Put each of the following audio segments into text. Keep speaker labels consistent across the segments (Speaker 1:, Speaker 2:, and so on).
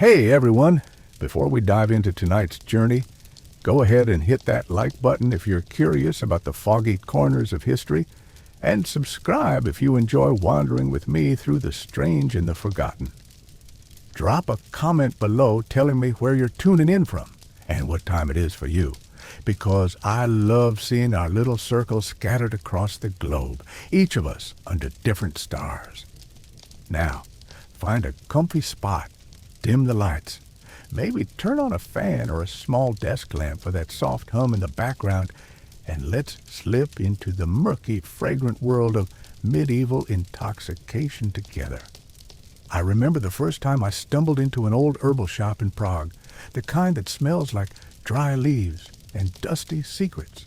Speaker 1: Hey everyone! Before we dive into tonight's journey, go ahead and hit that like button if you're curious about the foggy corners of history, and subscribe if you enjoy wandering with me through the strange and the forgotten. Drop a comment below telling me where you're tuning in from and what time it is for you, because I love seeing our little circle scattered across the globe, each of us under different stars. Now, find a comfy spot, dim the lights, maybe turn on a fan or a small desk lamp for that soft hum in the background, and let's slip into the murky, fragrant world of medieval intoxication together. I remember the first time I stumbled into an old herbal shop in Prague, the kind that smells like dry leaves and dusty secrets.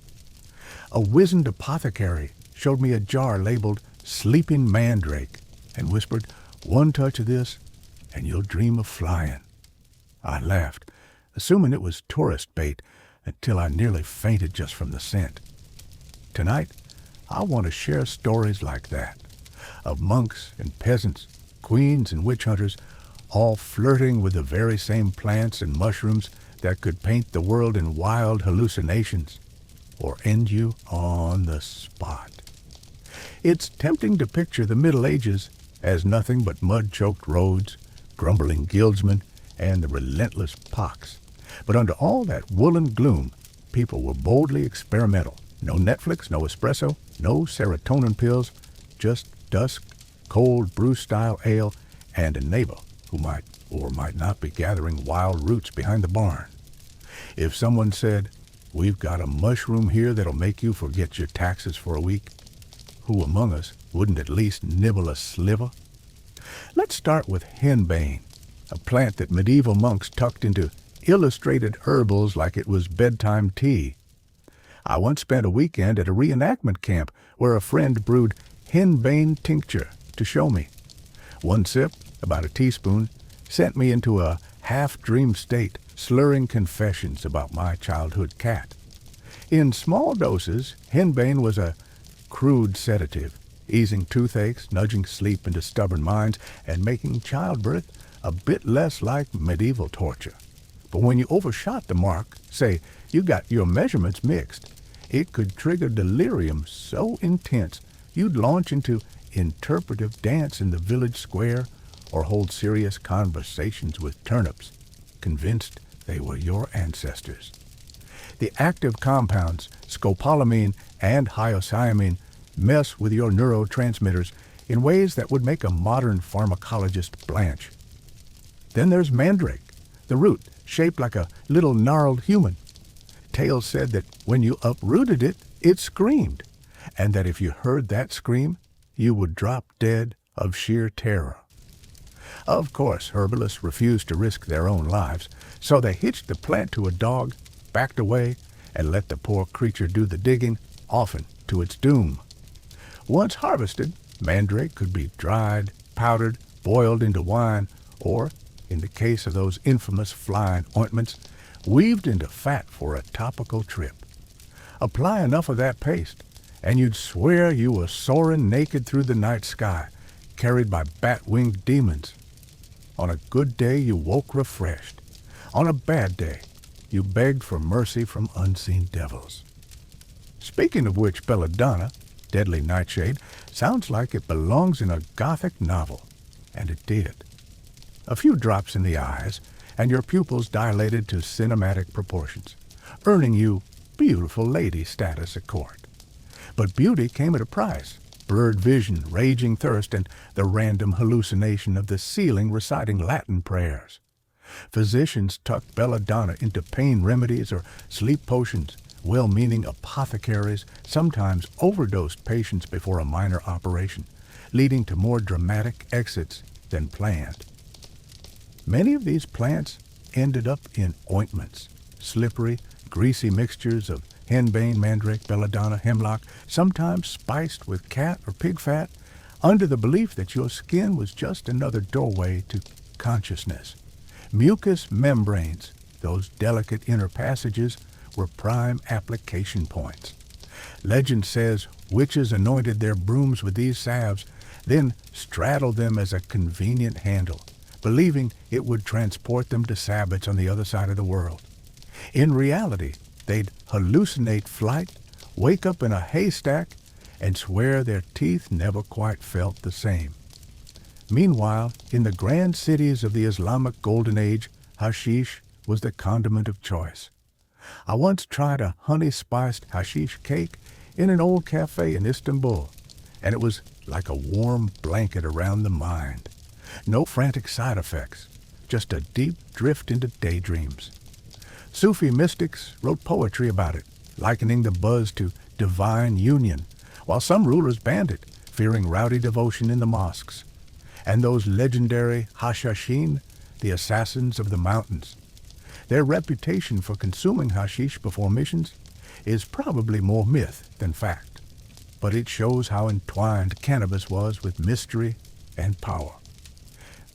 Speaker 1: A wizened apothecary showed me a jar labeled Sleeping Mandrake and whispered, "One touch of this, and you'll dream of flying." I laughed, assuming it was tourist bait, until I nearly fainted just from the scent. Tonight, I want to share stories like that, of monks and peasants, queens and witch hunters, all flirting with the very same plants and mushrooms that could paint the world in wild hallucinations, or end you on the spot. It's tempting to picture the Middle Ages as nothing but mud-choked roads, grumbling guildsmen, and the relentless pox. But under all that woolen gloom, people were boldly experimental. No Netflix, no espresso, no serotonin pills, just dusk, cold brew-style ale, and a neighbor who might or might not be gathering wild roots behind the barn. If someone said, "We've got a mushroom here that'll make you forget your taxes for a week," who among us wouldn't at least nibble a sliver? Let's start with Henbane, a plant that medieval monks tucked into illustrated herbals like it was bedtime tea. I once spent a weekend at a reenactment camp where a friend brewed Henbane tincture to show me. One sip, about a teaspoon, sent me into a half-dream state, slurring confessions about my childhood cat. In small doses, Henbane was a crude sedative, easing toothaches, nudging sleep into stubborn minds, and making childbirth a bit less like medieval torture. But when you overshot the mark, say you got your measurements mixed, it could trigger delirium so intense you'd launch into interpretive dance in the village square or hold serious conversations with turnips, convinced they were your ancestors. The active compounds, scopolamine and hyoscyamine, mess with your neurotransmitters in ways that would make a modern pharmacologist blanch. Then there's mandrake, the root shaped like a little gnarled human. Tales said that when you uprooted it, it screamed, and that if you heard that scream, you would drop dead of sheer terror. Of course, herbalists refused to risk their own lives, so they hitched the plant to a dog, backed away, and let the poor creature do the digging, often to its doom. Once harvested, mandrake could be dried, powdered, boiled into wine, or, in the case of those infamous flying ointments, weaved into fat for a topical trip. Apply enough of that paste, and you'd swear you were soaring naked through the night sky, carried by bat-winged demons. On a good day, you woke refreshed. On a bad day, you begged for mercy from unseen devils. Speaking of which, belladonna, deadly nightshade, sounds like it belongs in a Gothic novel, and it did. A few drops in the eyes, and your pupils dilated to cinematic proportions, earning you beautiful lady status at court. But beauty came at a price: blurred vision, raging thirst, and the random hallucination of the ceiling reciting Latin prayers. Physicians tucked belladonna into pain remedies or sleep potions. Well-meaning apothecaries sometimes overdosed patients before a minor operation, leading to more dramatic exits than planned. Many of these plants ended up in ointments, slippery, greasy mixtures of henbane, mandrake, belladonna, hemlock, sometimes spiced with cat or pig fat, under the belief that your skin was just another doorway to consciousness. Mucous membranes, those delicate inner passages, were prime application points. Legend says witches anointed their brooms with these salves, then straddled them as a convenient handle, believing it would transport them to Sabbats on the other side of the world. In reality, they'd hallucinate flight, wake up in a haystack, and swear their teeth never quite felt the same. Meanwhile, in the grand cities of the Islamic Golden Age, hashish was the condiment of choice. I once tried a honey-spiced hashish cake in an old cafe in Istanbul, and it was like a warm blanket around the mind. No frantic side effects, just a deep drift into daydreams. Sufi mystics wrote poetry about it, likening the buzz to divine union, while some rulers banned it, fearing rowdy devotion in the mosques. And those legendary hashashin, the assassins of the mountains. Their reputation for consuming hashish before missions is probably more myth than fact, but it shows how entwined cannabis was with mystery and power.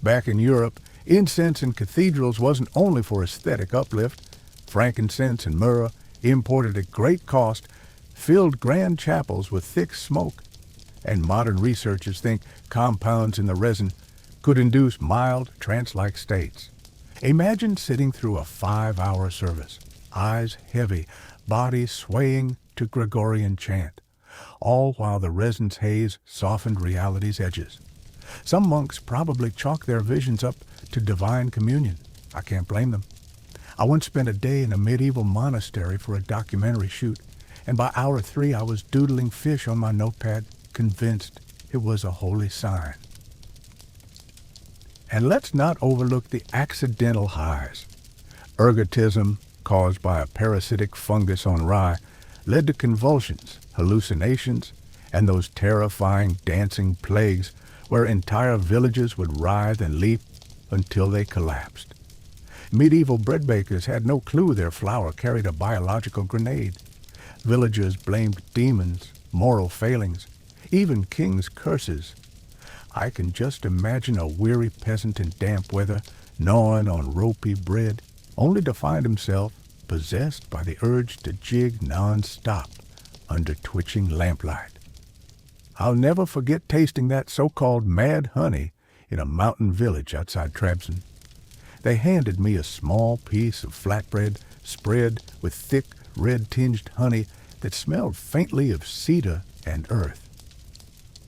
Speaker 1: Back in Europe, incense in cathedrals wasn't only for aesthetic uplift. Frankincense and myrrh, imported at great cost, filled grand chapels with thick smoke, and modern researchers think compounds in the resin could induce mild, trance-like states. Imagine sitting through a 5-hour service, eyes heavy, body swaying to Gregorian chant, all while the resin's haze softened reality's edges. Some monks probably chalk their visions up to divine communion. I can't blame them. I once spent a day in a medieval monastery for a documentary shoot, and by hour 3 I was doodling fish on my notepad, convinced it was a holy sign. And let's not overlook the accidental highs. Ergotism, caused by a parasitic fungus on rye, led to convulsions, hallucinations, and those terrifying dancing plagues where entire villages would writhe and leap until they collapsed. Medieval bread bakers had no clue their flour carried a biological grenade. Villagers blamed demons, moral failings, even kings' curses. I can just imagine a weary peasant in damp weather gnawing on ropey bread, only to find himself possessed by the urge to jig non-stop under twitching lamplight. I'll never forget tasting that so-called mad honey in a mountain village outside Trabzon. They handed me a small piece of flatbread spread with thick, red-tinged honey that smelled faintly of cedar and earth.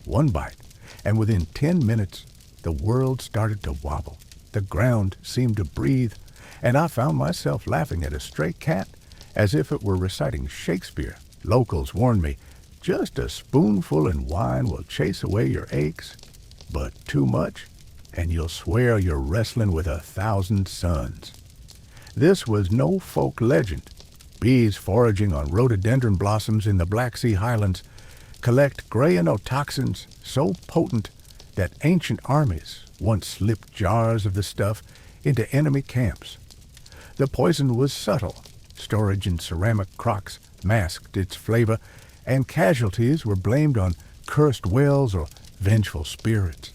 Speaker 1: One bite, and within 10 minutes, the world started to wobble. The ground seemed to breathe, and I found myself laughing at a stray cat as if it were reciting Shakespeare. Locals warned me, just a spoonful in wine will chase away your aches, but too much, and you'll swear you're wrestling with 1,000 suns. This was no folk legend. Bees foraging on rhododendron blossoms in the Black Sea highlands collect grayonotoxins so potent that ancient armies once slipped jars of the stuff into enemy camps. The poison was subtle. Storage in ceramic crocks masked its flavor, and casualties were blamed on cursed wells or vengeful spirits.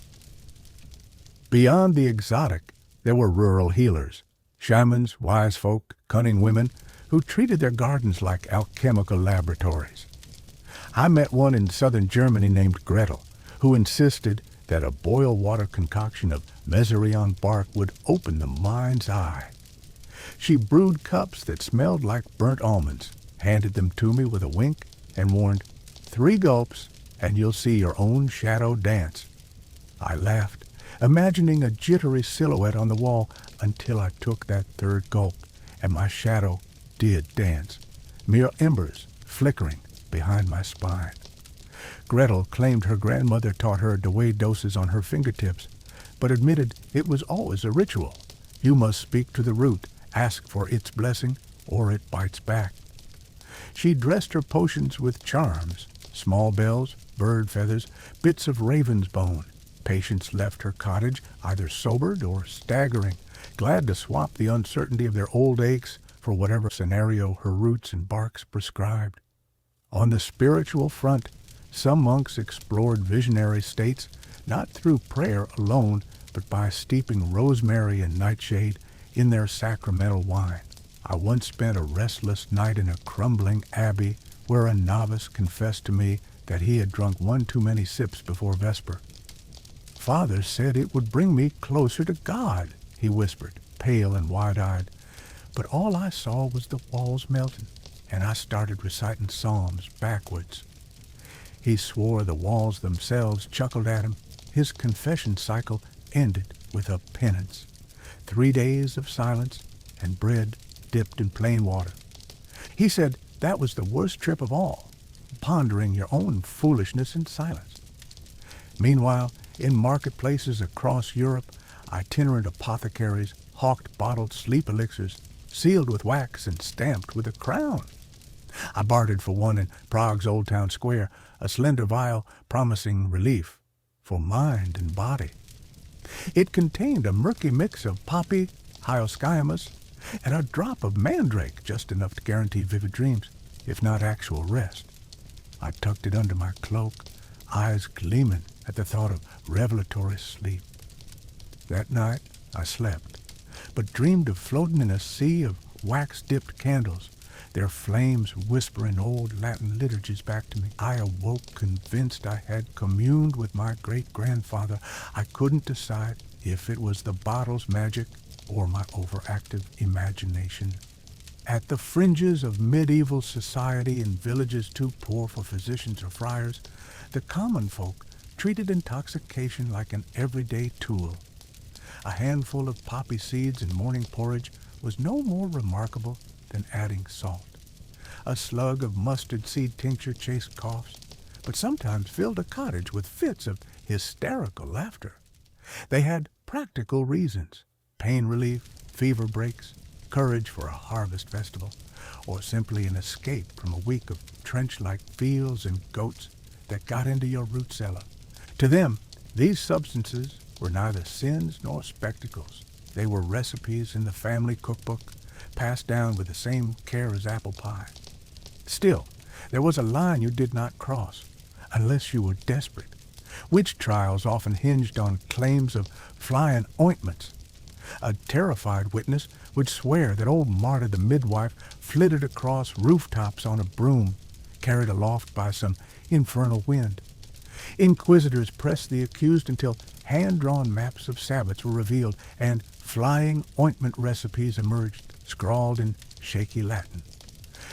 Speaker 1: Beyond the exotic, there were rural healers, shamans, wise folk, cunning women who treated their gardens like alchemical laboratories. I met one in southern Germany named Gretel, who insisted that a boil water concoction of mesoreon bark would open the mind's eye. She brewed cups that smelled like burnt almonds, handed them to me with a wink, and warned, 3 gulps and you'll see your own shadow dance. I laughed, imagining a jittery silhouette on the wall until I took that 3rd gulp, and my shadow did dance, mere embers flickering behind my spine. Gretel claimed her grandmother taught her to weigh doses on her fingertips, but admitted it was always a ritual. You must speak to the root, ask for its blessing, or it bites back. She dressed her potions with charms, small bells, bird feathers, bits of raven's bone. Patients left her cottage either sobered or staggering, glad to swap the uncertainty of their old aches for whatever scenario her roots and barks prescribed. On the spiritual front, some monks explored visionary states not through prayer alone, but by steeping rosemary and nightshade in their sacramental wine. I once spent a restless night in a crumbling abbey where a novice confessed to me that he had drunk 1 too many sips before Vesper. "Father said it would bring me closer to God," he whispered, pale and wide-eyed. But all I saw was the walls melting, and I started reciting psalms backwards. He swore the walls themselves chuckled at him. His confession cycle ended with a penance. 3 days of silence and bread dipped in plain water. He said that was the worst trip of all, pondering your own foolishness in silence. Meanwhile, in marketplaces across Europe, itinerant apothecaries hawked bottled sleep elixirs, sealed with wax and stamped with a crown. I bartered for one in Prague's Old Town Square, a slender vial promising relief for mind and body. It contained a murky mix of poppy, hyoscyamus, and a drop of mandrake, just enough to guarantee vivid dreams, if not actual rest. I tucked it under my cloak, eyes gleaming at the thought of revelatory sleep. That night I slept, but dreamed of floating in a sea of wax-dipped candles, their flames whispering old Latin liturgies back to me. I awoke convinced I had communed with my great-grandfather. I couldn't decide if it was the bottle's magic or my overactive imagination. At the fringes of medieval society in villages too poor for physicians or friars, the common folk treated intoxication like an everyday tool. A handful of poppy seeds in morning porridge was no more remarkable than adding salt. A slug of mustard seed tincture chased coughs, but sometimes filled a cottage with fits of hysterical laughter. They had practical reasons: pain relief, fever breaks, courage for a harvest festival, or simply an escape from a week of trench-like fields and goats that got into your root cellar. To them, these substances were neither sins nor spectacles. They were recipes in the family cookbook, passed down with the same care as apple pie. Still, there was a line you did not cross, unless you were desperate. Witch trials often hinged on claims of flying ointments. A terrified witness would swear that old Marta the midwife flitted across rooftops on a broom, carried aloft by some infernal wind. Inquisitors pressed the accused until hand-drawn maps of Sabbaths were revealed and flying ointment recipes emerged, scrawled in shaky Latin.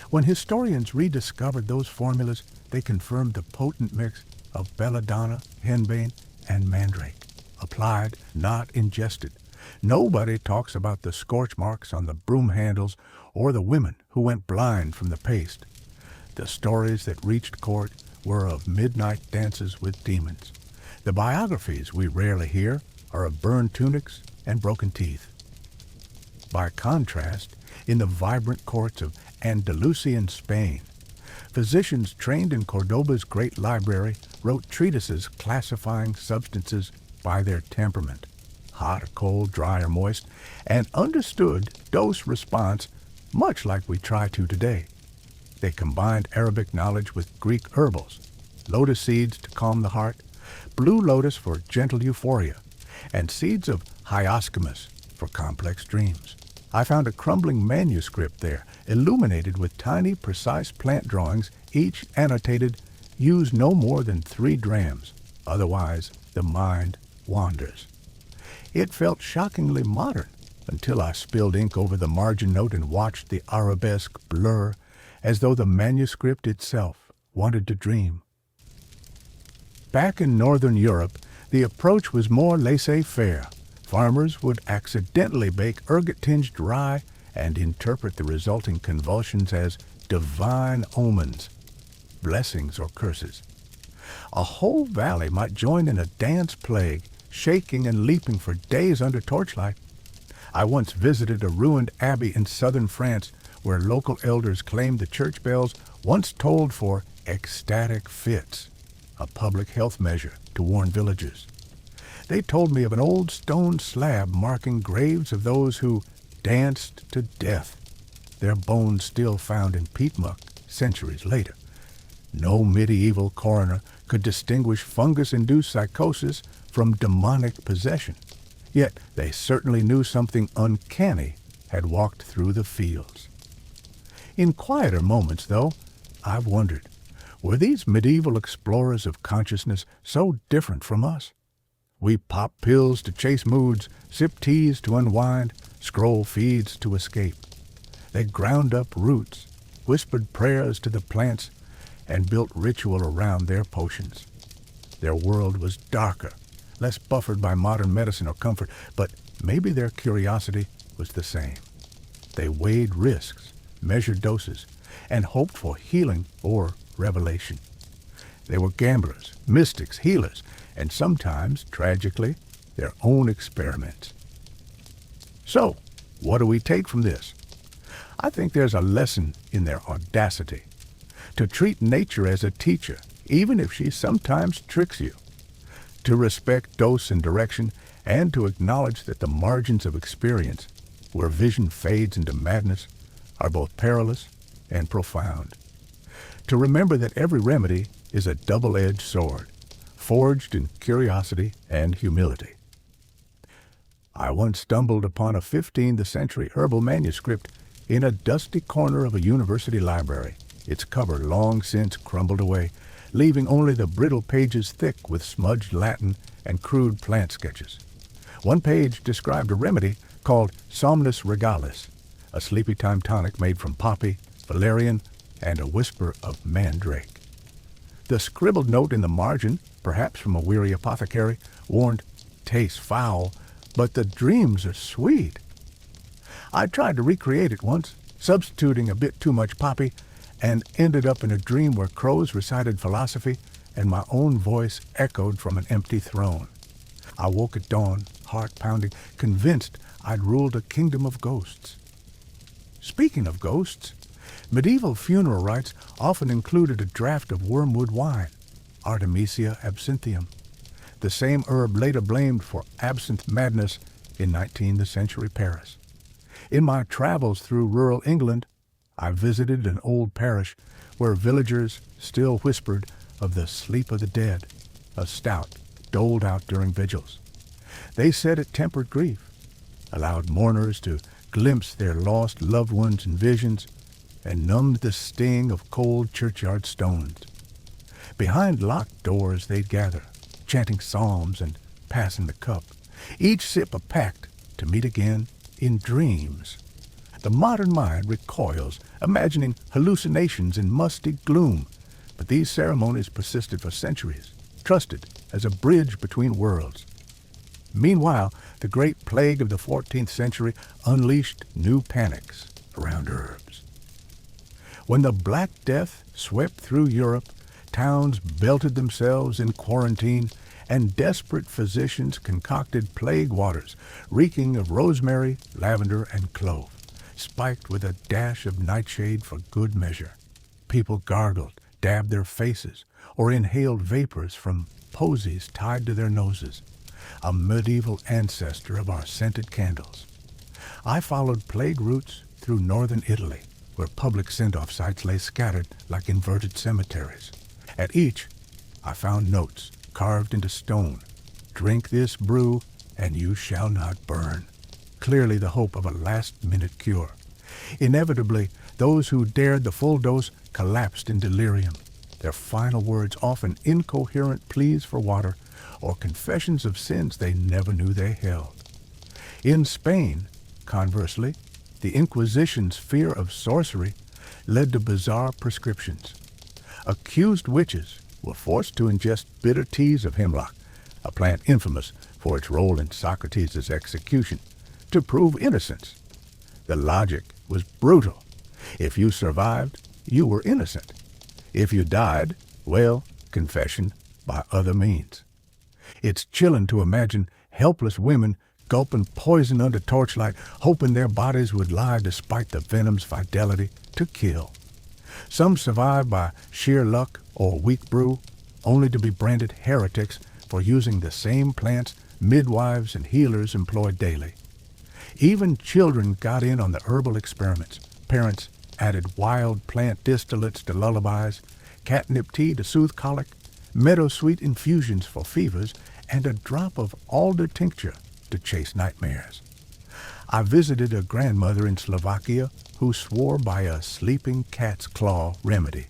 Speaker 1: When historians rediscovered those formulas, they confirmed the potent mix of belladonna, henbane, and mandrake, applied, not ingested. Nobody talks about the scorch marks on the broom handles or the women who went blind from the paste. The stories that reached court were of midnight dances with demons. The biographies we rarely hear are of burned tunics and broken teeth. By contrast, in the vibrant courts of Andalusian Spain, physicians trained in Cordoba's great library wrote treatises classifying substances by their temperament, hot or cold, dry or moist, and understood dose-response much like we try to today. They combined Arabic knowledge with Greek herbals, lotus seeds to calm the heart, blue lotus for gentle euphoria, and seeds of hyoscyamus for complex dreams. I found a crumbling manuscript there, illuminated with tiny, precise plant drawings, each annotated, "Use no more than 3 drams, otherwise the mind wanders." It felt shockingly modern until I spilled ink over the margin note and watched the arabesque blur as though the manuscript itself wanted to dream. Back in Northern Europe, the approach was more laissez-faire. Farmers would accidentally bake ergot-tinged rye and interpret the resulting convulsions as divine omens, blessings or curses. A whole valley might join in a dance plague, shaking and leaping for days under torchlight. I once visited a ruined abbey in southern France where local elders claimed the church bells once tolled for ecstatic fits, a public health measure to warn villagers. They told me of an old stone slab marking graves of those who danced to death, their bones still found in peat muck centuries later. No medieval coroner could distinguish fungus-induced psychosis from demonic possession, yet they certainly knew something uncanny had walked through the fields. In quieter moments, though, I've wondered, were these medieval explorers of consciousness so different from us? We pop pills to chase moods, sip teas to unwind, scroll feeds to escape. They ground up roots, whispered prayers to the plants, and built ritual around their potions. Their world was darker, less buffered by modern medicine or comfort, but maybe their curiosity was the same. They weighed risks, measured doses, and hoped for healing or revelation. They were gamblers, mystics, healers, and sometimes, tragically, their own experiments. So, what do we take from this? I think there's a lesson in their audacity. To treat nature as a teacher, even if she sometimes tricks you. To respect dose and direction, and to acknowledge that the margins of experience, where vision fades into madness, are both perilous and profound. To remember that every remedy is a double-edged sword, forged in curiosity and humility. I once stumbled upon a 15th century herbal manuscript in a dusty corner of a university library, its cover long since crumbled away, leaving only the brittle pages thick with smudged Latin and crude plant sketches. One page described a remedy called somnus regalis, a sleepy-time tonic made from poppy, valerian, and a whisper of mandrake. The scribbled note in the margin, perhaps from a weary apothecary, warned, "Tastes foul, but the dreams are sweet." I tried to recreate it once, substituting a bit too much poppy, and ended up in a dream where crows recited philosophy and my own voice echoed from an empty throne. I woke at dawn, heart pounding, convinced I'd ruled a kingdom of ghosts. Speaking of ghosts, medieval funeral rites often included a draught of wormwood wine, Artemisia absinthium, the same herb later blamed for absinthe madness in 19th century Paris. In my travels through rural England, I visited an old parish where villagers still whispered of the sleep of the dead, a stout doled out during vigils. They said it tempered grief, allowed mourners to glimpse their lost loved ones in visions, and numbed the sting of cold churchyard stones. Behind locked doors they'd gather, chanting psalms and passing the cup, each sip a pact to meet again in dreams. The modern mind recoils, imagining hallucinations in musty gloom, but these ceremonies persisted for centuries, trusted as a bridge between worlds. Meanwhile, the great plague of the 14th century unleashed new panics around herbs. When the Black Death swept through Europe, towns belted themselves in quarantine, and desperate physicians concocted plague waters, reeking of rosemary, lavender, and clove, spiked with a dash of nightshade for good measure. People gargled, dabbed their faces, or inhaled vapors from posies tied to their noses, a medieval ancestor of our scented candles. I followed plague routes through northern Italy, where public send-off sites lay scattered like inverted cemeteries. At each, I found notes carved into stone. "Drink this brew, and you shall not burn." Clearly the hope of a last-minute cure. Inevitably, those who dared the full dose collapsed in delirium, their final words often incoherent pleas for water or confessions of sins they never knew they held. In Spain, conversely, the Inquisition's fear of sorcery led to bizarre prescriptions. Accused witches were forced to ingest bitter teas of hemlock, a plant infamous for its role in Socrates' execution, to prove innocence. The logic was brutal. If you survived, you were innocent. If you died, well, confession by other means. It's chilling to imagine helpless women gulping poison under torchlight, hoping their bodies would lie despite the venom's fidelity to kill. Some survived by sheer luck or weak brew, only to be branded heretics for using the same plants midwives and healers employed daily. Even children got in on the herbal experiments. Parents added wild plant distillates to lullabies, catnip tea to soothe colic, meadowsweet infusions for fevers, and a drop of alder tincture to chase nightmares. I visited a grandmother in Slovakia who swore by a sleeping cat's claw remedy,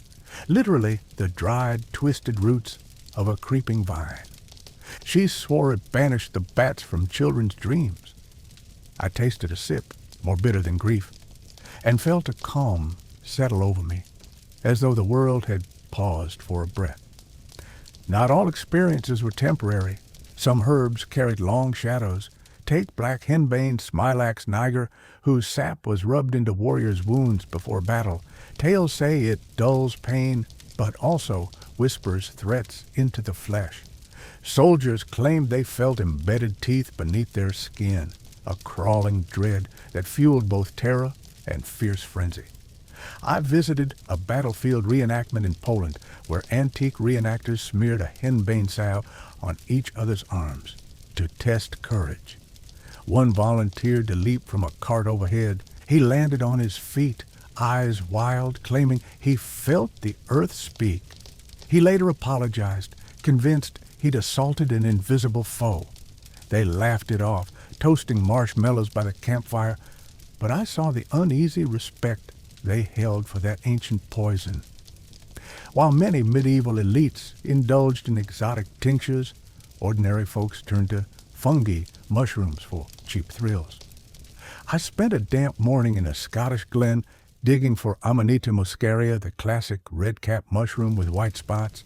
Speaker 1: literally the dried, twisted roots of a creeping vine. She swore it banished the bats from children's dreams. I tasted a sip, more bitter than grief, and felt a calm settle over me, as though the world had paused for a breath. Not all experiences were temporary. Some herbs carried long shadows. Take black Henbane smilax niger, whose sap was rubbed into warriors' wounds before battle. Tales say it dulls pain, but also whispers threats into the flesh. Soldiers claimed they felt embedded teeth beneath their skin, a crawling dread that fueled both terror and fierce frenzy. I visited a battlefield reenactment in Poland where antique reenactors smeared a henbane salve on each other's arms to test courage. One volunteered to leap from a cart overhead. He landed on his feet, eyes wild, claiming he felt the earth speak. He later apologized, convinced he'd assaulted an invisible foe. They laughed it off, toasting marshmallows by the campfire, but I saw the uneasy respect they held for that ancient poison. While many medieval elites indulged in exotic tinctures, ordinary folks turned to fungi, mushrooms for cheap thrills. I spent a damp morning in a Scottish glen digging for Amanita muscaria, the classic red-cap mushroom with white spots.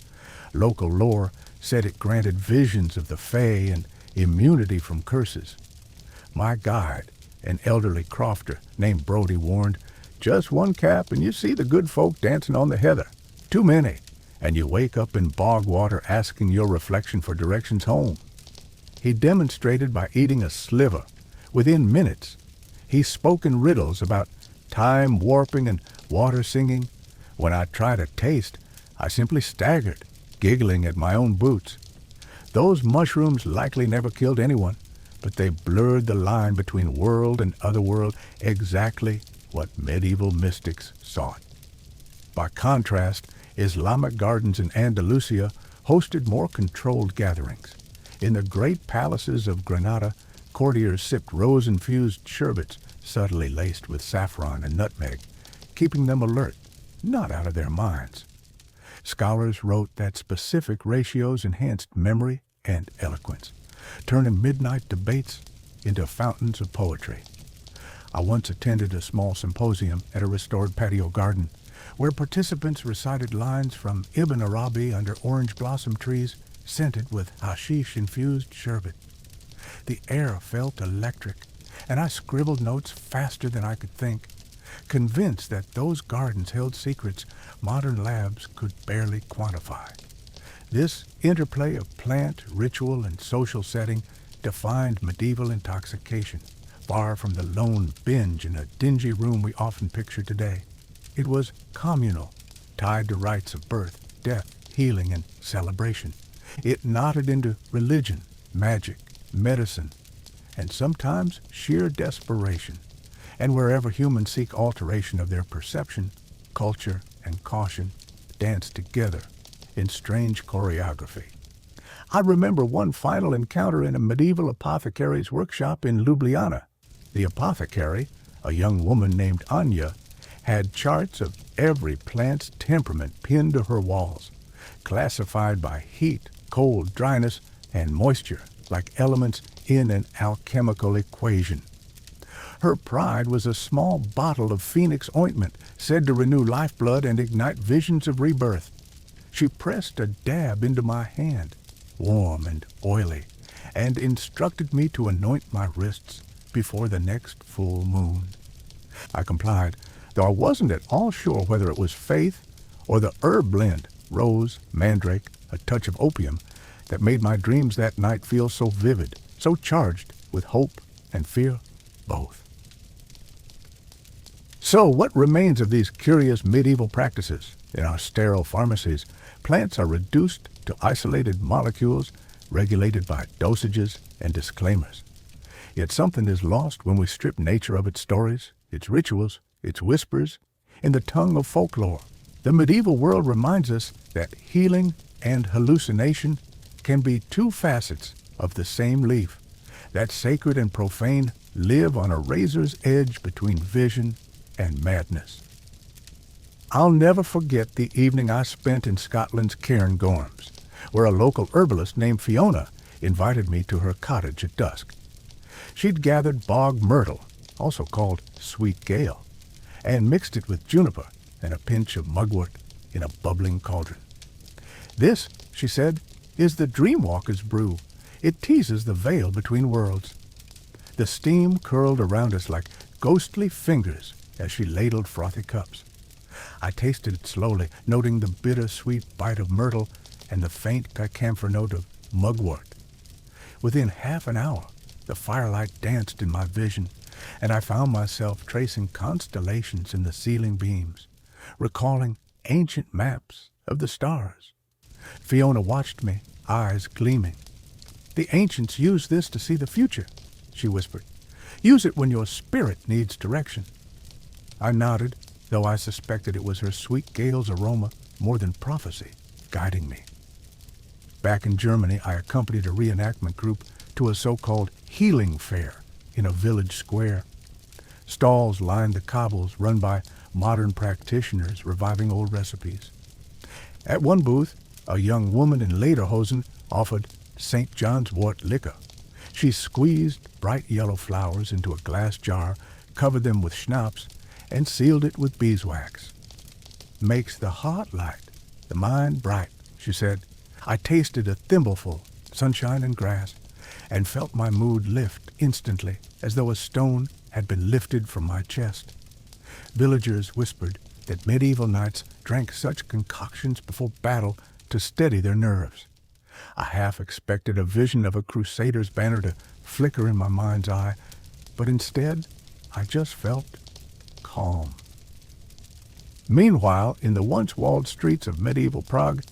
Speaker 1: Local lore said it granted visions of the fae and immunity from curses. My guide, an elderly crofter named Brody, warned, "Just one cap and you see the good folk dancing on the heather. Too many, and you wake up in bog water asking your reflection for directions home." He demonstrated by eating a sliver. Within minutes, he spoke in riddles about time warping and water singing. When I tried a taste, I simply staggered, giggling at my own boots. Those mushrooms likely never killed anyone, but they blurred the line between world and otherworld, exactly what medieval mystics sought. By contrast, Islamic gardens in Andalusia hosted more controlled gatherings. In the great palaces of Granada, courtiers sipped rose-infused sherbets subtly laced with saffron and nutmeg, keeping them alert, not out of their minds. Scholars wrote that specific ratios enhanced memory and eloquence, turning midnight debates into fountains of poetry. I once attended a small symposium at a restored patio garden where participants recited lines from Ibn Arabi under orange blossom trees scented with hashish-infused sherbet. The air felt electric, and I scribbled notes faster than I could think, convinced that those gardens held secrets modern labs could barely quantify. This interplay of plant, ritual, and social setting defined medieval intoxication, far from the lone binge in a dingy room we often picture today. It was communal, tied to rites of birth, death, healing, and celebration. It knotted into religion, magic, medicine, and sometimes sheer desperation. And wherever humans seek alteration of their perception, culture and caution dance together in strange choreography. I remember one final encounter in a medieval apothecary's workshop in Ljubljana. The apothecary, a young woman named Anya, had charts of every plant's temperament pinned to her walls, classified by heat, cold, dryness, and moisture, like elements in an alchemical equation. Her pride was a small bottle of phoenix ointment said to renew lifeblood and ignite visions of rebirth. She pressed a dab into my hand, warm and oily, and instructed me to anoint my wrists before the next full moon. I complied, though I wasn't at all sure whether it was faith or the herb blend, rose, mandrake, a touch of opium, that made my dreams that night feel so vivid, so charged with hope and fear, both. So what remains of these curious medieval practices? In our sterile pharmacies, plants are reduced to isolated molecules regulated by dosages and disclaimers. Yet something is lost when we strip nature of its stories, its rituals, its whispers, in the tongue of folklore. The medieval world reminds us that healing and hallucination can be two facets of the same leaf, that sacred and profane live on a razor's edge between vision and madness. I'll never forget the evening I spent in Scotland's Cairngorms, where a local herbalist named Fiona invited me to her cottage at dusk. She'd gathered bog myrtle, also called sweet gale, and mixed it with juniper and a pinch of mugwort in a bubbling cauldron. "This," she said, "is the dreamwalker's brew. It teases the veil between worlds." The steam curled around us like ghostly fingers as she ladled frothy cups. I tasted it slowly, noting the bitter-sweet bite of myrtle and the faint camphor note of mugwort. Within half an hour, the firelight danced in my vision, and I found myself tracing constellations in the ceiling beams, recalling ancient maps of the stars. Fiona watched me, eyes gleaming. "The ancients used this to see the future," she whispered. "Use it when your spirit needs direction." I nodded, though I suspected it was her sweet gale's aroma more than prophecy guiding me. Back in Germany, I accompanied a reenactment group to a so-called healing fair in a village square. Stalls lined the cobbles run by modern practitioners reviving old recipes. At one booth, a young woman in lederhosen offered St. John's wort liquor. She squeezed bright yellow flowers into a glass jar, covered them with schnapps, and sealed it with beeswax. "Makes the heart light, the mind bright," she said. I tasted a thimbleful, sunshine and grass, and felt my mood lift instantly, as though a stone had been lifted from my chest. Villagers whispered that medieval knights drank such concoctions before battle to steady their nerves. I half expected a vision of a crusader's banner to flicker in my mind's eye, but instead I just felt calm. Meanwhile, in the once-walled streets of medieval Prague,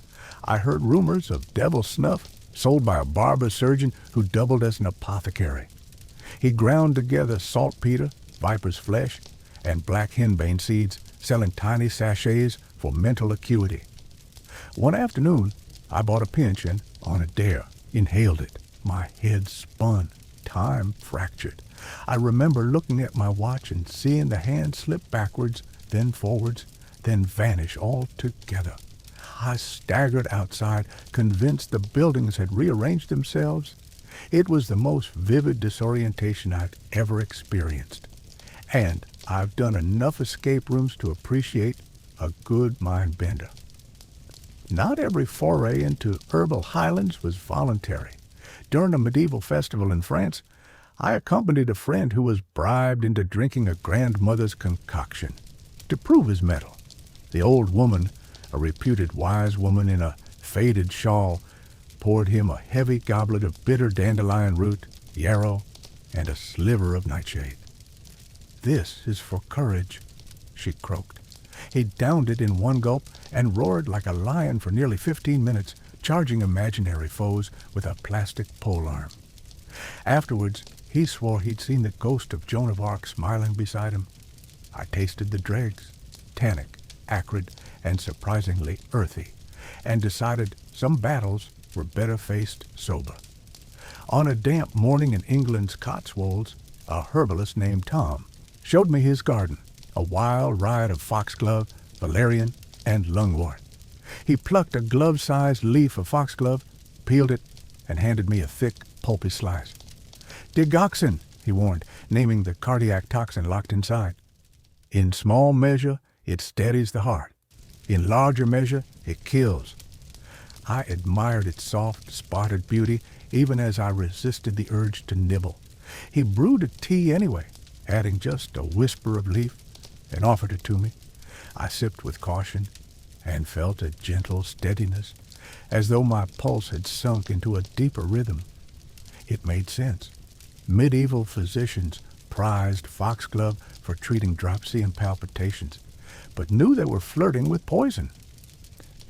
Speaker 1: I heard rumors of devil snuff sold by a barber surgeon who doubled as an apothecary. He ground together saltpeter, viper's flesh, and black henbane seeds, selling tiny sachets for mental acuity. One afternoon, I bought a pinch and, on a dare, inhaled it. My head spun. Time fractured. I remember looking at my watch and seeing the hand slip backwards, then forwards, then vanish altogether. I staggered outside, convinced the buildings had rearranged themselves. It was the most vivid disorientation I'd ever experienced. And I've done enough escape rooms to appreciate a good mind bender. Not every foray into herbal highlands was voluntary. During a medieval festival in France, I accompanied a friend who was bribed into drinking a grandmother's concoction. To prove his mettle, the old woman, a reputed wise woman in a faded shawl, poured him a heavy goblet of bitter dandelion root, yarrow, and a sliver of nightshade. "This is for courage," she croaked. He downed it in one gulp and roared like a lion for nearly 15 minutes, charging imaginary foes with a plastic polearm. Afterwards, he swore he'd seen the ghost of Joan of Arc smiling beside him. I tasted the dregs, tannic, acrid, and surprisingly earthy, and decided some battles were better faced sober. On a damp morning in England's Cotswolds, a herbalist named Tom showed me his garden, a wild riot of foxglove, valerian, and lungwort. He plucked a glove-sized leaf of foxglove, peeled it, and handed me a thick, pulpy slice. "Digoxin," he warned, naming the cardiac toxin locked inside. "In small measure, it steadies the heart. In larger measure, it kills." I admired its soft, spotted beauty, even as I resisted the urge to nibble. He brewed a tea anyway, adding just a whisper of leaf, and offered it to me. I sipped with caution and felt a gentle steadiness, as though my pulse had sunk into a deeper rhythm. It made sense. Medieval physicians prized foxglove for treating dropsy and palpitations, but knew they were flirting with poison.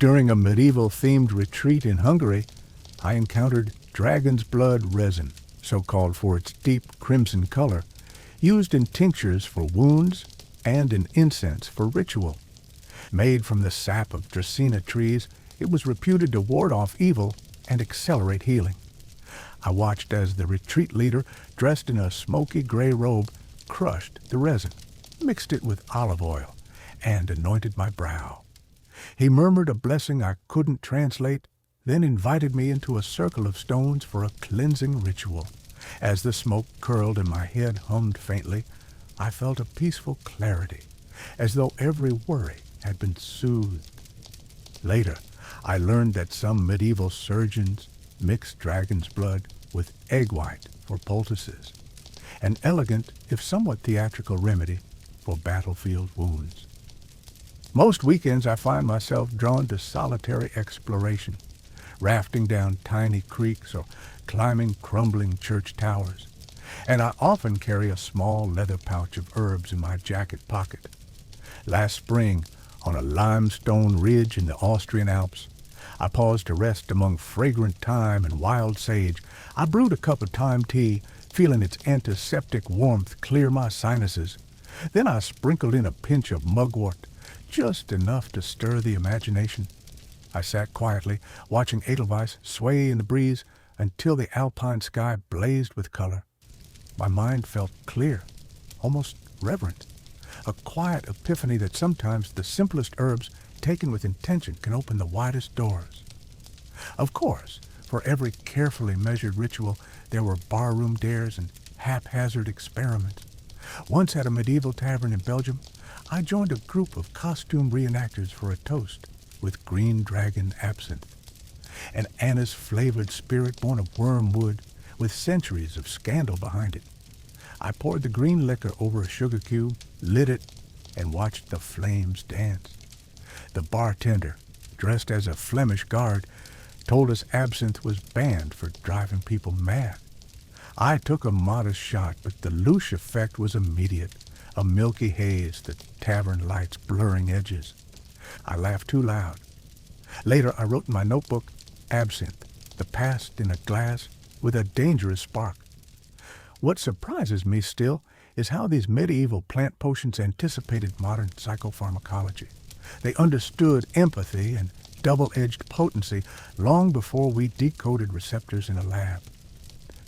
Speaker 1: During a medieval-themed retreat in Hungary, I encountered dragon's blood resin, so called for its deep crimson color, used in tinctures for wounds and in incense for ritual. Made from the sap of Dracaena trees, it was reputed to ward off evil and accelerate healing. I watched as the retreat leader, dressed in a smoky gray robe, crushed the resin, mixed it with olive oil, and anointed my brow. He murmured a blessing I couldn't translate, then invited me into a circle of stones for a cleansing ritual. As the smoke curled and my head hummed faintly, I felt a peaceful clarity, as though every worry had been soothed. Later, I learned that some medieval surgeons mixed dragon's blood with egg white for poultices, an elegant, if somewhat theatrical remedy for battlefield wounds. Most weekends I find myself drawn to solitary exploration, rafting down tiny creeks or climbing crumbling church towers, and I often carry a small leather pouch of herbs in my jacket pocket. Last spring, on a limestone ridge in the Austrian Alps, I paused to rest among fragrant thyme and wild sage. I brewed a cup of thyme tea, feeling its antiseptic warmth clear my sinuses. Then I sprinkled in a pinch of mugwort, just enough to stir the imagination. I sat quietly, watching Edelweiss sway in the breeze until the alpine sky blazed with color. My mind felt clear, almost reverent, a quiet epiphany that sometimes the simplest herbs taken with intention can open the widest doors. Of course, for every carefully measured ritual, there were barroom dares and haphazard experiments. Once at a medieval tavern in Belgium, I joined a group of costume reenactors for a toast with green dragon absinthe, an anise-flavored spirit born of wormwood with centuries of scandal behind it. I poured the green liquor over a sugar cube, lit it, and watched the flames dance. The bartender, dressed as a Flemish guard, told us absinthe was banned for driving people mad. I took a modest shot, but the louche effect was immediate, a milky haze, the tavern lights blurring edges. I laughed too loud. Later I wrote in my notebook, absinthe, the past in a glass with a dangerous spark. What surprises me still is how these medieval plant potions anticipated modern psychopharmacology. They understood empathy and double-edged potency long before we decoded receptors in a lab.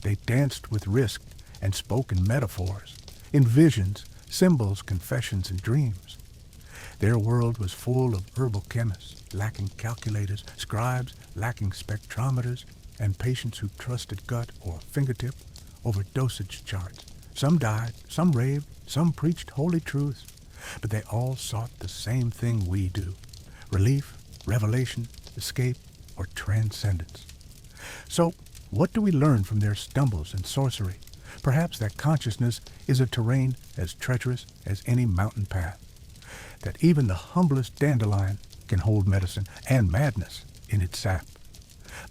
Speaker 1: They danced with risk and spoke in metaphors, in visions, symbols, confessions, and dreams. Their world was full of herbal chemists, lacking calculators, scribes, lacking spectrometers, and patients who trusted gut or fingertip over dosage charts. Some died, some raved, some preached holy truths, but they all sought the same thing we do: relief, revelation, escape, or transcendence. So, what do we learn from their stumbles and sorcery? Perhaps that consciousness is a terrain as treacherous as any mountain path, that even the humblest dandelion can hold medicine and madness in its sap.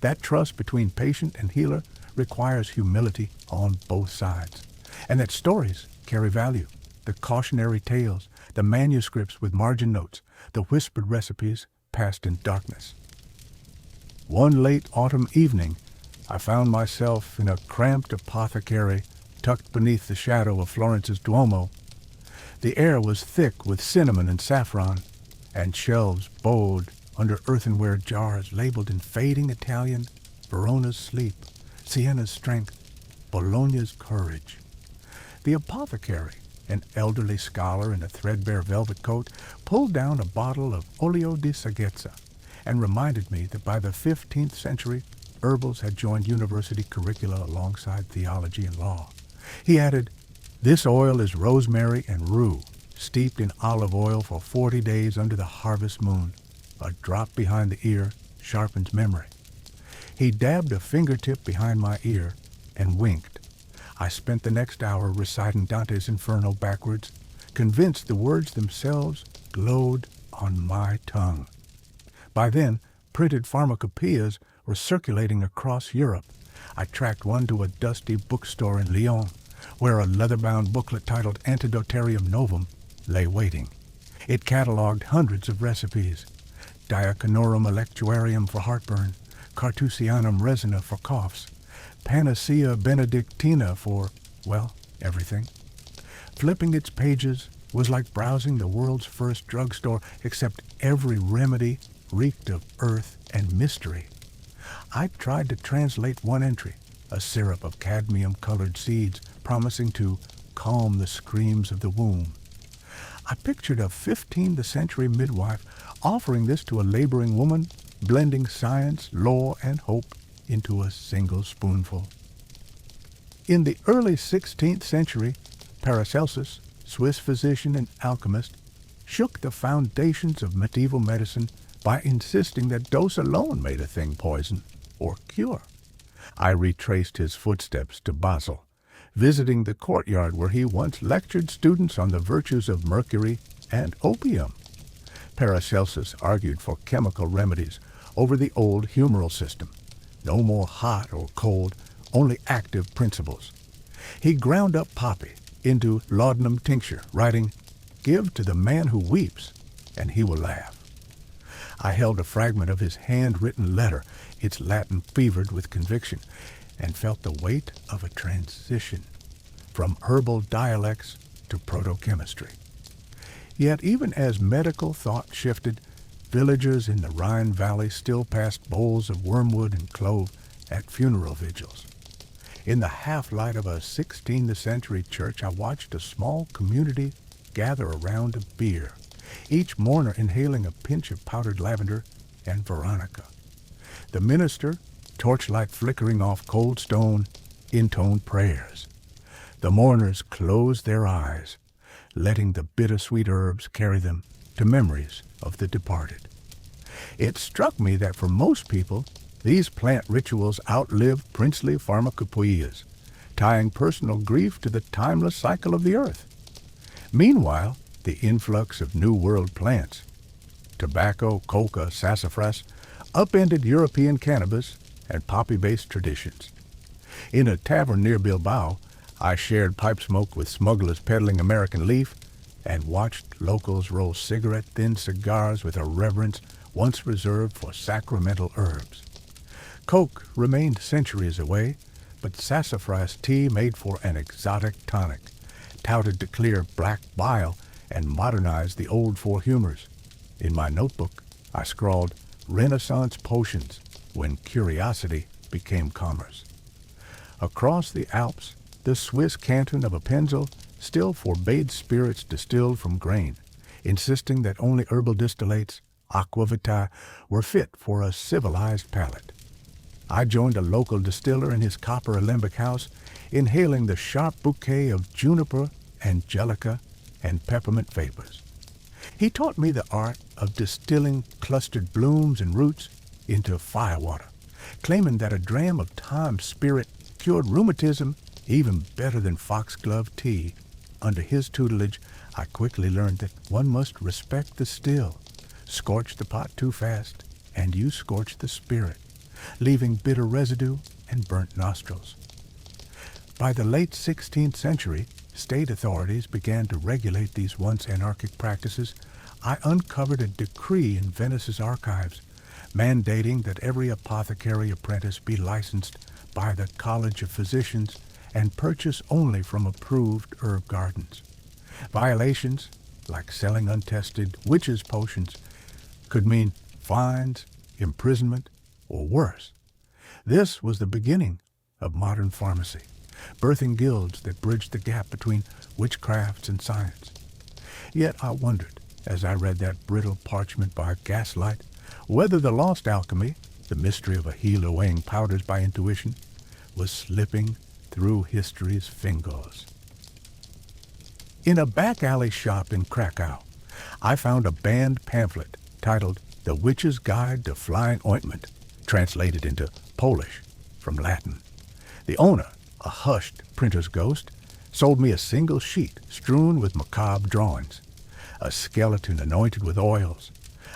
Speaker 1: That trust between patient and healer requires humility on both sides, and that stories carry value. The cautionary tales, the manuscripts with margin notes, the whispered recipes passed in darkness. One late autumn evening, I found myself in a cramped apothecary tucked beneath the shadow of Florence's Duomo. The air was thick with cinnamon and saffron, and shelves bowed under earthenware jars labeled in fading Italian, Verona's sleep, Siena's strength, Bologna's courage. The apothecary, an elderly scholar in a threadbare velvet coat, pulled down a bottle of olio di saggezza and reminded me that by the 15th century, herbals had joined university curricula alongside theology and law. He added, "This oil is rosemary and rue, steeped in olive oil for 40 days under the harvest moon. A drop behind the ear sharpens memory." He dabbed a fingertip behind my ear and winked. I spent the next hour reciting Dante's Inferno backwards, convinced the words themselves glowed on my tongue. By then, printed pharmacopoeias were circulating across Europe. I tracked one to a dusty bookstore in Lyon, where a leather-bound booklet titled Antidotarium Novum lay waiting. It catalogued hundreds of recipes: Diacanorum electuarium for heartburn, Cartusianum resina for coughs, Panacea benedictina for, well, everything. Flipping its pages was like browsing the world's first drugstore, except every remedy reeked of earth and mystery. I tried to translate one entry, a syrup of cadmium-colored seeds promising to calm the screams of the womb. I pictured a 15th century midwife offering this to a laboring woman, blending science, law, and hope into a single spoonful. In the early 16th century, Paracelsus, Swiss physician and alchemist, shook the foundations of medieval medicine by insisting that dose alone made a thing poison or cure. I retraced his footsteps to Basel, visiting the courtyard where he once lectured students on the virtues of mercury and opium. Paracelsus argued for chemical remedies over the old humoral system. No more hot or cold, only active principles. He ground up poppy into laudanum tincture, writing, "Give to the man who weeps, and he will laugh." I held a fragment of his handwritten letter, its Latin fevered with conviction, and felt the weight of a transition from herbal dialects to proto-chemistry. Yet even as medical thought shifted, villagers in the Rhine Valley still passed bowls of wormwood and clove at funeral vigils. In the half-light of a 16th century church, I watched a small community gather around a bier, each mourner inhaling a pinch of powdered lavender and veronica. The minister, torchlight flickering off cold stone, intoned prayers. The mourners closed their eyes, letting the bittersweet herbs carry them to memories of the departed. It struck me that for most people, these plant rituals outlive princely pharmacopoeias, tying personal grief to the timeless cycle of the earth. Meanwhile, the influx of New World plants, tobacco, coca, sassafras, upended European cannabis and poppy-based traditions. In a tavern near Bilbao, I shared pipe smoke with smugglers peddling American leaf and watched locals roll cigarette-thin cigars with a reverence once reserved for sacramental herbs. Coke remained centuries away, but sassafras tea made for an exotic tonic, touted to clear black bile and modernize the old four humors. In my notebook, I scrawled Renaissance potions when curiosity became commerce. Across the Alps, the Swiss canton of Appenzell still forbade spirits distilled from grain, insisting that only herbal distillates, aqua vitae, were fit for a civilized palate. I joined a local distiller in his copper alembic house, inhaling the sharp bouquet of juniper, angelica, and peppermint vapors. He taught me the art of distilling clustered blooms and roots into firewater, claiming that a dram of thyme spirit cured rheumatism even better than foxglove tea. Under his tutelage, I quickly learned that one must respect the still. Scorch the pot too fast, and you scorch the spirit, leaving bitter residue and burnt nostrils. By the late 16th century, state authorities began to regulate these once anarchic practices. I uncovered a decree in Venice's archives mandating that every apothecary apprentice be licensed by the College of Physicians and purchase only from approved herb gardens. Violations, like selling untested witches' potions, could mean fines, imprisonment, or worse. This was the beginning of modern pharmacy, birthing guilds that bridged the gap between witchcrafts and science. Yet I wondered, as I read that brittle parchment by gaslight, whether the lost alchemy, the mystery of a healer weighing powders by intuition, was slipping through history's fingers. In a back-alley shop in Krakow, I found a banned pamphlet titled The Witch's Guide to Flying Ointment, translated into Polish from Latin. The owner, a hushed printer's ghost, sold me a single sheet strewn with macabre drawings, a skeleton anointed with oils,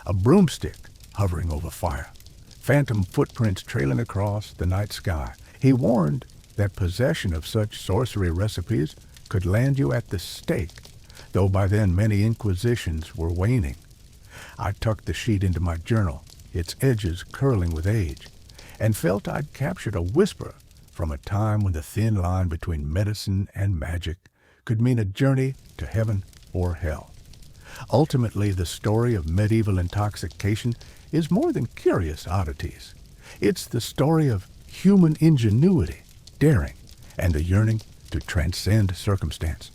Speaker 1: a broomstick hovering over fire, phantom footprints trailing across the night sky. He warned that possession of such sorcery recipes could land you at the stake, though by then many inquisitions were waning. I tucked the sheet into my journal, its edges curling with age, and felt I'd captured a whisper from a time when the thin line between medicine and magic could mean a journey to heaven or hell. Ultimately, the story of medieval intoxication is more than curious oddities. It's the story of human ingenuity, daring, and the yearning to transcend circumstance.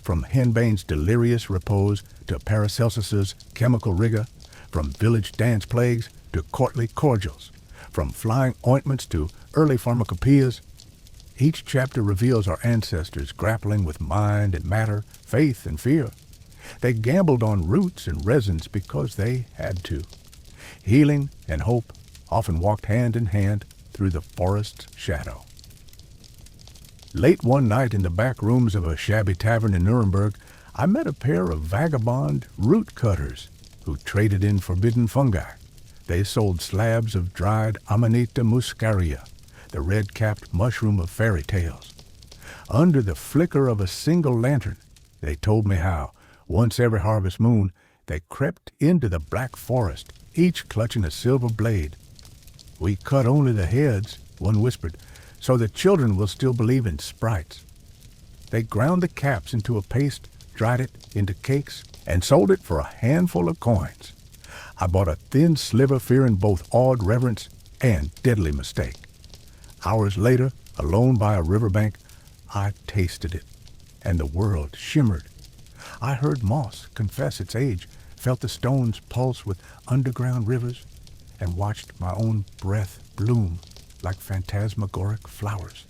Speaker 1: From Henbane's delirious repose to Paracelsus's chemical rigor, from village dance plagues to courtly cordials, from flying ointments to early pharmacopoeias, each chapter reveals our ancestors grappling with mind and matter, faith and fear. They gambled on roots and resins because they had to. Healing and hope often walked hand in hand through the forest's shadow. Late one night in the back rooms of a shabby tavern in Nuremberg, I met a pair of vagabond root cutters who traded in forbidden fungi. They sold slabs of dried Amanita muscaria, the red-capped mushroom of fairy tales. Under the flicker of a single lantern, they told me how, once every harvest moon, they crept into the black forest, each clutching a silver blade. "We cut only the heads," one whispered, "so the children will still believe in sprites." They ground the caps into a paste, dried it into cakes, and sold it for a handful of coins. I bought a thin sliver fearing both awed reverence and deadly mistake. Hours later, alone by a riverbank, I tasted it, and the world shimmered. I heard moss confess its age, felt the stones pulse with underground rivers, and watched my own breath bloom like phantasmagoric flowers.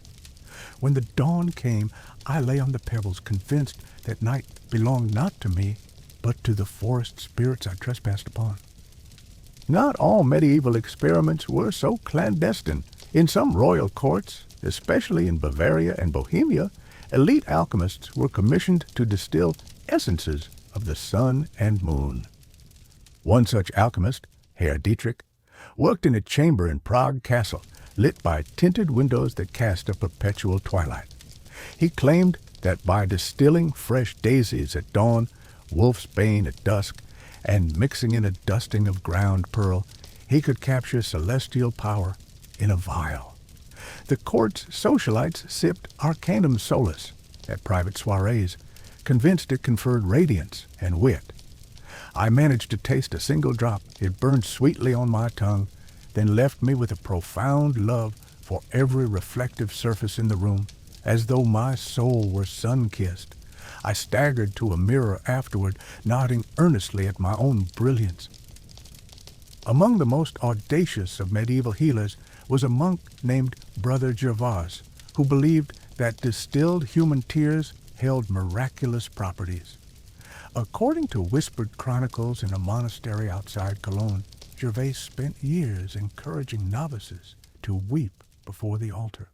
Speaker 1: When the dawn came, I lay on the pebbles, convinced that night belonged not to me, but to the forest spirits I trespassed upon. Not all medieval experiments were so clandestine. In some royal courts, especially in Bavaria and Bohemia, elite alchemists were commissioned to distill essences of the sun and moon. One such alchemist, Herr Dietrich, worked in a chamber in Prague Castle, lit by tinted windows that cast a perpetual twilight. He claimed that by distilling fresh daisies at dawn, wolfsbane at dusk, and mixing in a dusting of ground pearl, he could capture celestial power in a vial. The court's socialites sipped Arcanum Solus at private soirees, convinced it conferred radiance and wit. I managed to taste a single drop. It burned sweetly on my tongue, then left me with a profound love for every reflective surface in the room, as though my soul were sun-kissed. I staggered to a mirror afterward, nodding earnestly at my own brilliance. Among the most audacious of medieval healers was a monk named Brother Gervase, who believed that distilled human tears held miraculous properties. According to whispered chronicles in a monastery outside Cologne, Gervase spent years encouraging novices to weep before the altar,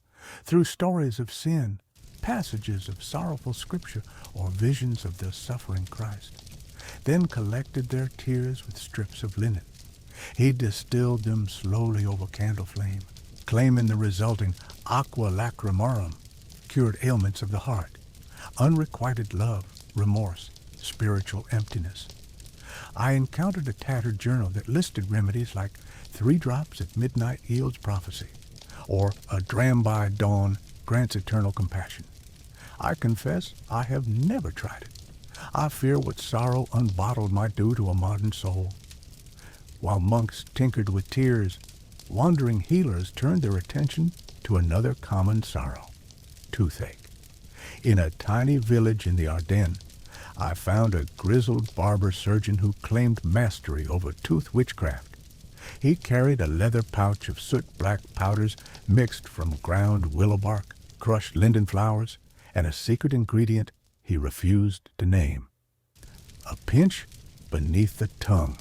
Speaker 1: through stories of sin, passages of sorrowful scripture, or visions of the suffering Christ, then collected their tears with strips of linen. He distilled them slowly over candle flame, claiming the resulting aqua lacrimarum cured ailments of the heart, unrequited love, remorse, spiritual emptiness. I encountered a tattered journal that listed remedies like 3 drops at midnight yields prophecy, or a dram by dawn grants eternal compassion. I confess I have never tried it. I fear what sorrow unbottled might do to a modern soul. While monks tinkered with tears, wandering healers turned their attention to another common sorrow, toothache. In a tiny village in the Ardennes, I found a grizzled barber surgeon who claimed mastery over tooth witchcraft. He carried a leather pouch of soot-black powders mixed from ground willow bark, crushed linden flowers, and a secret ingredient he refused to name. "A pinch beneath the tongue,"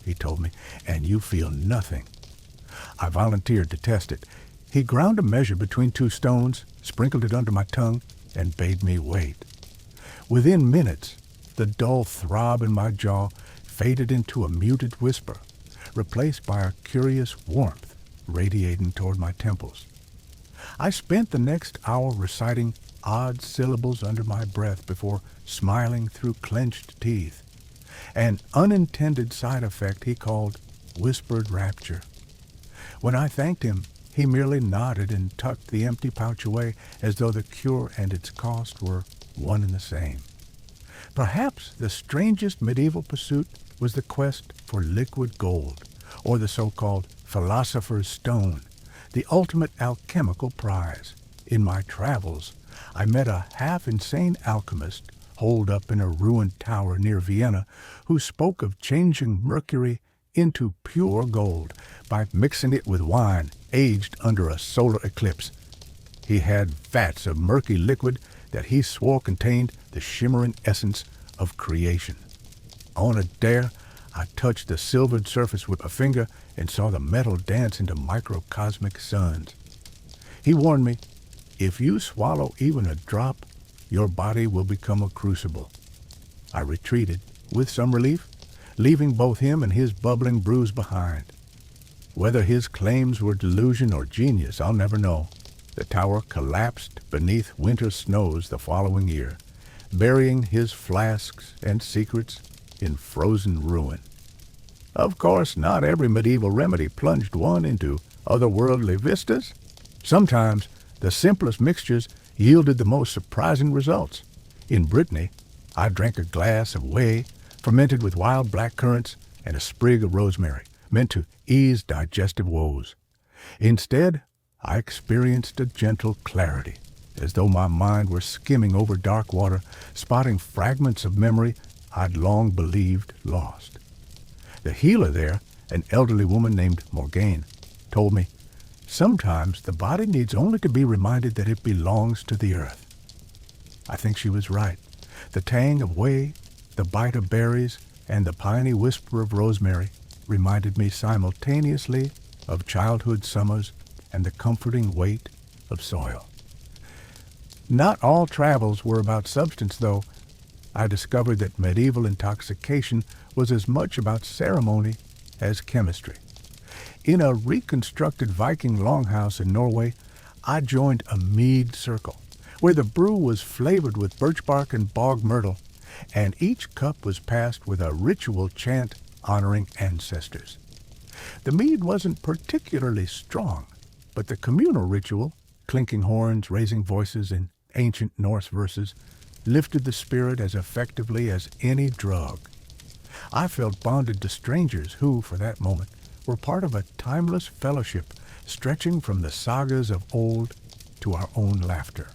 Speaker 1: he told me, "and you feel nothing." I volunteered to test it. He ground a measure between 2 stones, sprinkled it under my tongue, and bade me wait. Within minutes, the dull throb in my jaw faded into a muted whisper, replaced by a curious warmth radiating toward my temples. I spent the next hour reciting odd syllables under my breath before smiling through clenched teeth, an unintended side effect he called whispered rapture. When I thanked him, he merely nodded and tucked the empty pouch away as though the cure and its cost were one and the same. Perhaps the strangest medieval pursuit was the quest for liquid gold, or the so-called philosopher's stone, the ultimate alchemical prize. In my travels, I met a half-insane alchemist holed up in a ruined tower near Vienna, who spoke of changing mercury into pure gold by mixing it with wine aged under a solar eclipse. He had vats of murky liquid that he swore contained the shimmering essence of creation. On a dare, I touched the silvered surface with a finger and saw the metal dance into microcosmic suns. He warned me, if you swallow even a drop, your body will become a crucible. I retreated, with some relief, leaving both him and his bubbling brews behind. Whether his claims were delusion or genius, I'll never know. The tower collapsed beneath winter snows the following year, burying his flasks and secrets in frozen ruin. Of course, not every medieval remedy plunged one into otherworldly vistas. Sometimes the simplest mixtures yielded the most surprising results. In Brittany, I drank a glass of whey fermented with wild black currants and a sprig of rosemary, meant to ease digestive woes. Instead, I experienced a gentle clarity, as though my mind were skimming over dark water, spotting fragments of memory I'd long believed lost. The healer there, an elderly woman named Morgane, told me, sometimes the body needs only to be reminded that it belongs to the earth. I think she was right. The tang of whey, the bite of berries, and the piney whisper of rosemary reminded me simultaneously of childhood summers and the comforting weight of soil. Not all travels were about substance, though. I discovered that medieval intoxication was as much about ceremony as chemistry. In a reconstructed Viking longhouse in Norway, I joined a mead circle, where the brew was flavored with birch bark and bog myrtle, and each cup was passed with a ritual chant honoring ancestors. The mead wasn't particularly strong, but the communal ritual, clinking horns, raising voices in ancient Norse verses, lifted the spirit as effectively as any drug. I felt bonded to strangers who, for that moment, were part of a timeless fellowship stretching from the sagas of old to our own laughter.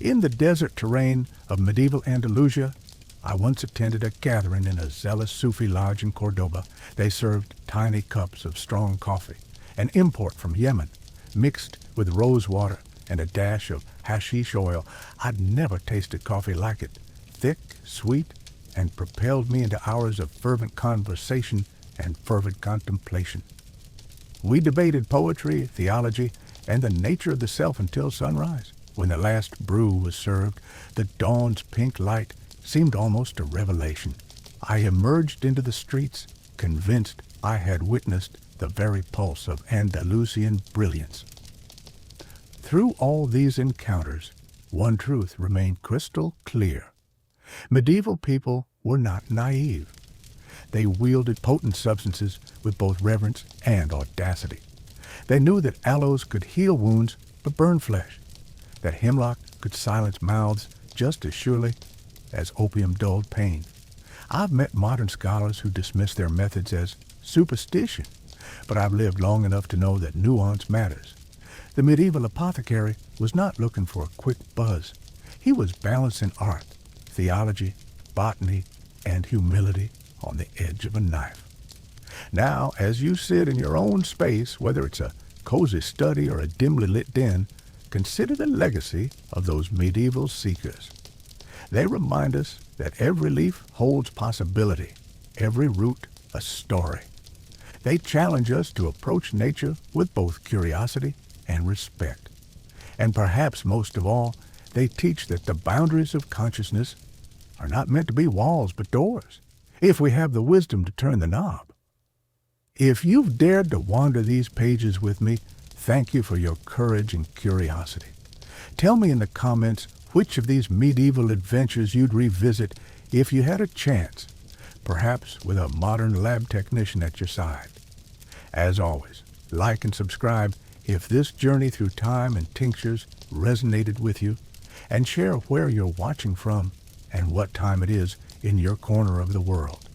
Speaker 1: In the desert terrain of medieval Andalusia, I once attended a gathering in a zealous Sufi lodge in Cordoba. They served tiny cups of strong coffee, an import from Yemen, mixed with rose water and a dash of hashish oil. I'd never tasted coffee like it, thick, sweet, and propelled me into hours of fervent conversation and fervent contemplation. We debated poetry, theology, and the nature of the self until sunrise. When the last brew was served, the dawn's pink light seemed almost a revelation. I emerged into the streets, convinced I had witnessed the very pulse of Andalusian brilliance. Through all these encounters, one truth remained crystal clear. Medieval people were not naive. They wielded potent substances with both reverence and audacity. They knew that aloes could heal wounds but burn flesh, that hemlock could silence mouths just as surely as opium dulled pain. I've met modern scholars who dismiss their methods as superstition, but I've lived long enough to know that nuance matters. The medieval apothecary was not looking for a quick buzz. He was balancing art, theology, botany, and humility on the edge of a knife. Now, as you sit in your own space, whether it's a cozy study or a dimly lit den, consider the legacy of those medieval seekers. They remind us that every leaf holds possibility, every root a story. They challenge us to approach nature with both curiosity and respect. And perhaps most of all, they teach that the boundaries of consciousness are not meant to be walls but doors, if we have the wisdom to turn the knob. If you've dared to wander these pages with me, thank you for your courage and curiosity. Tell me in the comments which of these medieval adventures you'd revisit if you had a chance, perhaps with a modern lab technician at your side. As always, like and subscribe if this journey through time and tinctures resonated with you, and share where you're watching from and what time it is in your corner of the world.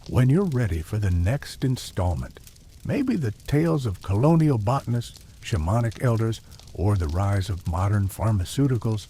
Speaker 1: When you're ready for the next installment, maybe the tales of colonial botanists, shamanic elders, or the rise of modern pharmaceuticals,